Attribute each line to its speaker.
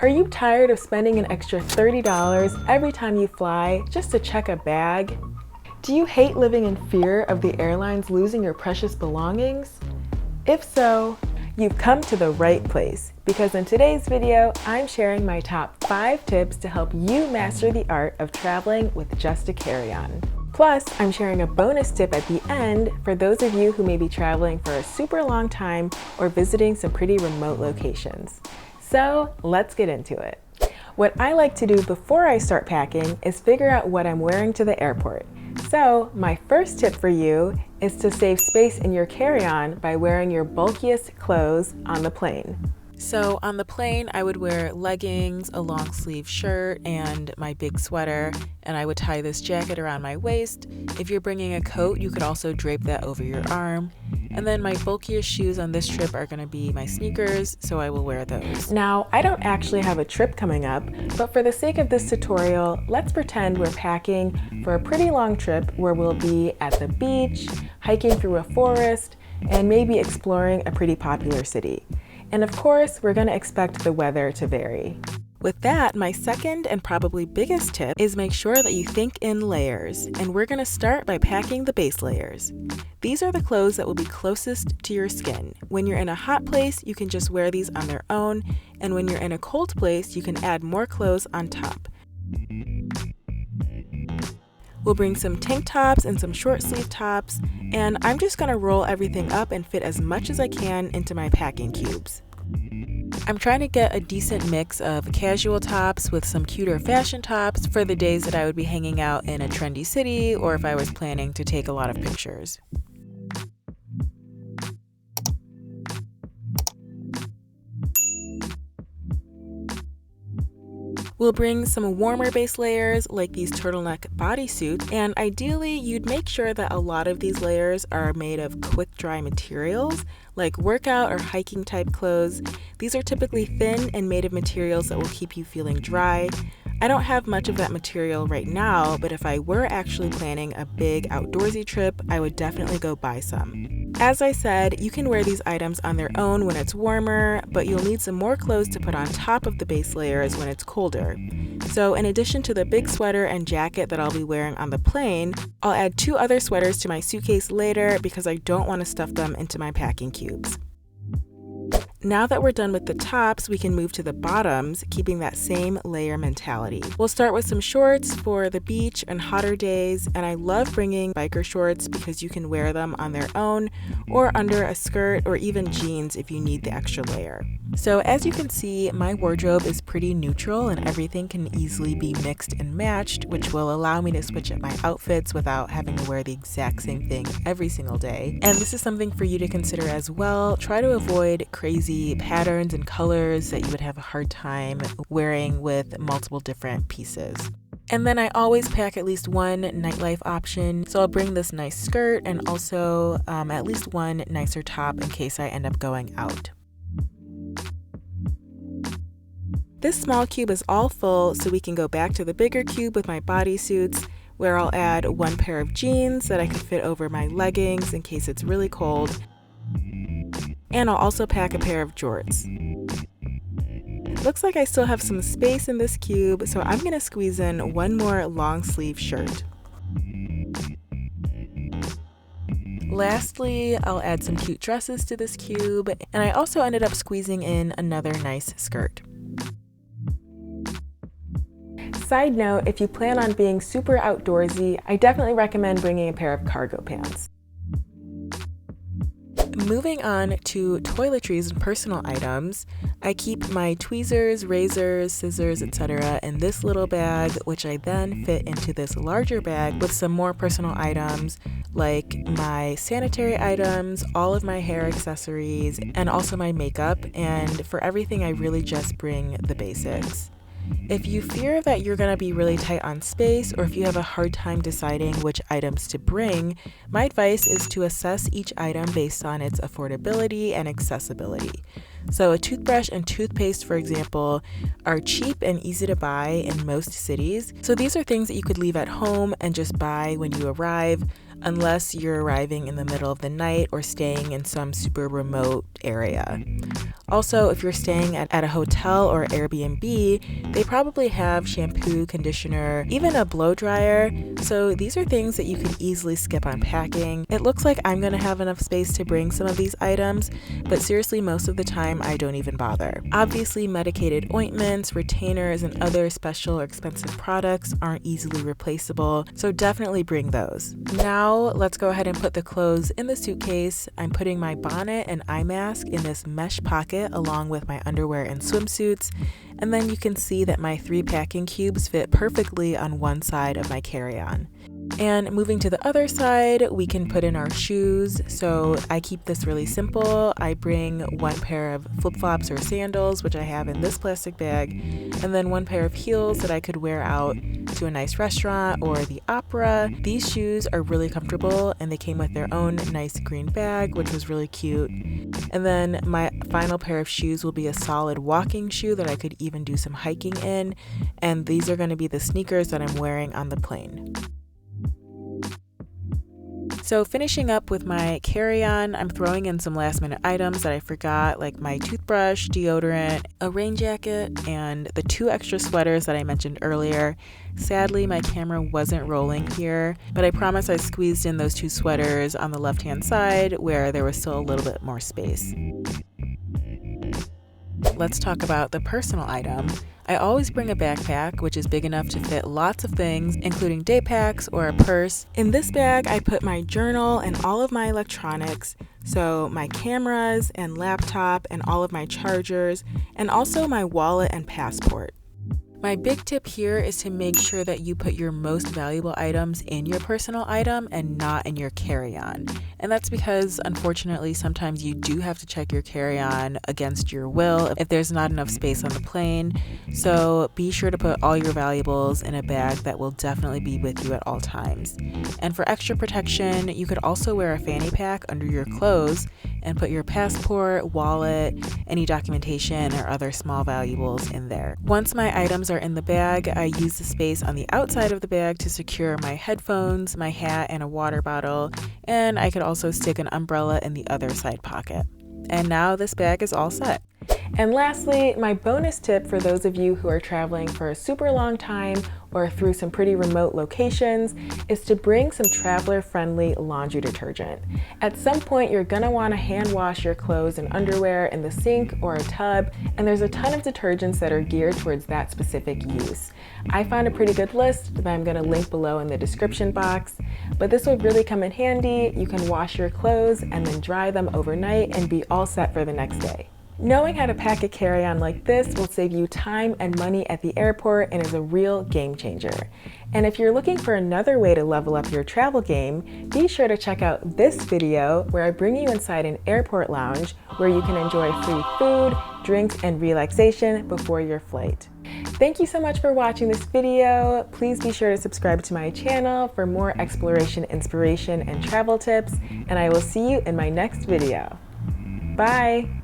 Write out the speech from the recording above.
Speaker 1: Are you tired of spending an extra $30 every time you fly just to check a bag? Do you hate living in fear of the airlines losing your precious belongings? If so, you've come to the right place, because in today's video, I'm sharing my top 5 tips to help you master the art of traveling with just a carry-on. Plus, I'm sharing a bonus tip at the end for those of you who may be traveling for a super long time or visiting some pretty remote locations. So let's get into it. What I like to do before I start packing is figure out what I'm wearing to the airport. So my first tip for you is to save space in your carry-on by wearing your bulkiest clothes on the plane. So on the plane, I would wear leggings, a long sleeve shirt, and my big sweater, and I would tie this jacket around my waist. If you're bringing a coat, you could also drape that over your arm. And then my bulkiest shoes on this trip are going to be my sneakers, so I will wear those. Now, I don't actually have a trip coming up, but for the sake of this tutorial, let's pretend we're packing for a pretty long trip where we'll be at the beach, hiking through a forest, and maybe exploring a pretty popular city. And of course, we're going to expect the weather to vary. With that, my second and probably biggest tip is make sure that you think in layers, and we're going to start by packing the base layers. These are the clothes that will be closest to your skin. When you're in a hot place, you can just wear these on their own, and when you're in a cold place, you can add more clothes on top. We'll bring some tank tops and some short sleeve tops, and I'm just going to roll everything up and fit as much as I can into my packing cubes. I'm trying to get a decent mix of casual tops with some cuter fashion tops for the days that I would be hanging out in a trendy city or if I was planning to take a lot of pictures. We'll bring some warmer base layers like these turtleneck bodysuits, and ideally you'd make sure that a lot of these layers are made of quick dry materials like workout or hiking type clothes. These are typically thin and made of materials that will keep you feeling dry. I don't have much of that material right now, but if I were actually planning a big outdoorsy trip, I would definitely go buy some. As I said, you can wear these items on their own when it's warmer, but you'll need some more clothes to put on top of the base layers when it's colder. So in addition to the big sweater and jacket that I'll be wearing on the plane, I'll add 2 other sweaters to my suitcase later because I don't want to stuff them into my packing cubes. Now that we're done with the tops, we can move to the bottoms, keeping that same layer mentality. We'll start with some shorts for the beach and hotter days, and I love bringing biker shorts because you can wear them on their own or under a skirt or even jeans if you need the extra layer. So as you can see, my wardrobe is pretty neutral and everything can easily be mixed and matched, which will allow me to switch up my outfits without having to wear the exact same thing every single day. And this is something for you to consider as well. Try to avoid crazy patterns and colors that you would have a hard time wearing with multiple different pieces. And then I always pack at least one nightlife option, so I'll bring this nice skirt and also at least one nicer top in case I end up going out. This small cube is all full, so we can go back to the bigger cube with my bodysuits, where I'll add 1 pair of jeans that I can fit over my leggings in case it's really cold. And I'll also pack a pair of jorts. Looks like I still have some space in this cube, so I'm going to squeeze in 1 more long sleeve shirt. Lastly, I'll add some cute dresses to this cube, and I also ended up squeezing in another nice skirt. Side note, if you plan on being super outdoorsy, I definitely recommend bringing a pair of cargo pants. Moving on to toiletries and personal items, I keep my tweezers, razors, scissors, etc. in this little bag, which I then fit into this larger bag with some more personal items like my sanitary items, all of my hair accessories, and also my makeup. And for everything, I really just bring the basics. If you fear that you're going to be really tight on space, or if you have a hard time deciding which items to bring, my advice is to assess each item based on its affordability and accessibility. So a toothbrush and toothpaste, for example, are cheap and easy to buy in most cities. So these are things that you could leave at home and just buy when you arrive, unless you're arriving in the middle of the night or staying in some super remote area. Also, if you're staying at a hotel or Airbnb, they probably have shampoo, conditioner, even a blow dryer. So these are things that you can easily skip on packing. It looks like I'm gonna have enough space to bring some of these items, but seriously, most of the time I don't even bother. Obviously, medicated ointments, retainers, and other special or expensive products aren't easily replaceable, so definitely bring those. Now, let's go ahead and put the clothes in the suitcase. I'm putting my bonnet and eye mask in this mesh pocket along with my underwear and swimsuits, and then you can see that my 3 packing cubes fit perfectly on one side of my carry-on. And moving to the other side, we can put in our shoes. So I keep this really simple. I bring 1 pair of flip-flops or sandals, which I have in this plastic bag, and then 1 pair of heels that I could wear out to a nice restaurant or the opera. These shoes are really comfortable, and they came with their own nice green bag, which was really cute. And then my final pair of shoes will be a solid walking shoe that I could even do some hiking in, and these are going to be the sneakers that I'm wearing on the plane. So finishing up with my carry-on, I'm throwing in some last minute items that I forgot, like my toothbrush, deodorant, a rain jacket, and the 2 extra sweaters that I mentioned earlier. Sadly, my camera wasn't rolling here, but I promise I squeezed in those 2 sweaters on the left-hand side where there was still a little bit more space. Let's talk about the personal item. I always bring a backpack, which is big enough to fit lots of things, including day packs or a purse. In this bag, I put my journal and all of my electronics, so my cameras and laptop and all of my chargers, and also my wallet and passport. My big tip here is to make sure that you put your most valuable items in your personal item and not in your carry-on. And that's because, unfortunately, sometimes you do have to check your carry-on against your will if there's not enough space on the plane. So be sure to put all your valuables in a bag that will definitely be with you at all times. And for extra protection, you could also wear a fanny pack under your clothes and put your passport, wallet, any documentation, or other small valuables in there. Once my items are in the bag, I use the space on the outside of the bag to secure my headphones, my hat, and a water bottle, and I could also stick an umbrella in the other side pocket. And now this bag is all set. And lastly, my bonus tip for those of you who are traveling for a super long time or through some pretty remote locations is to bring some traveler-friendly laundry detergent. At some point, you're gonna wanna hand wash your clothes and underwear in the sink or a tub, and there's a ton of detergents that are geared towards that specific use. I found a pretty good list that I'm gonna link below in the description box, but this will really come in handy. You can wash your clothes and then dry them overnight and be all set for the next day. Knowing how to pack a carry-on like this will save you time and money at the airport and is a real game changer. And if you're looking for another way to level up your travel game, be sure to check out this video where I bring you inside an airport lounge where you can enjoy free food, drinks, and relaxation before your flight. Thank you so much for watching this video. Please be sure to subscribe to my channel for more exploration, inspiration, and travel tips, and I will see you in my next video. Bye!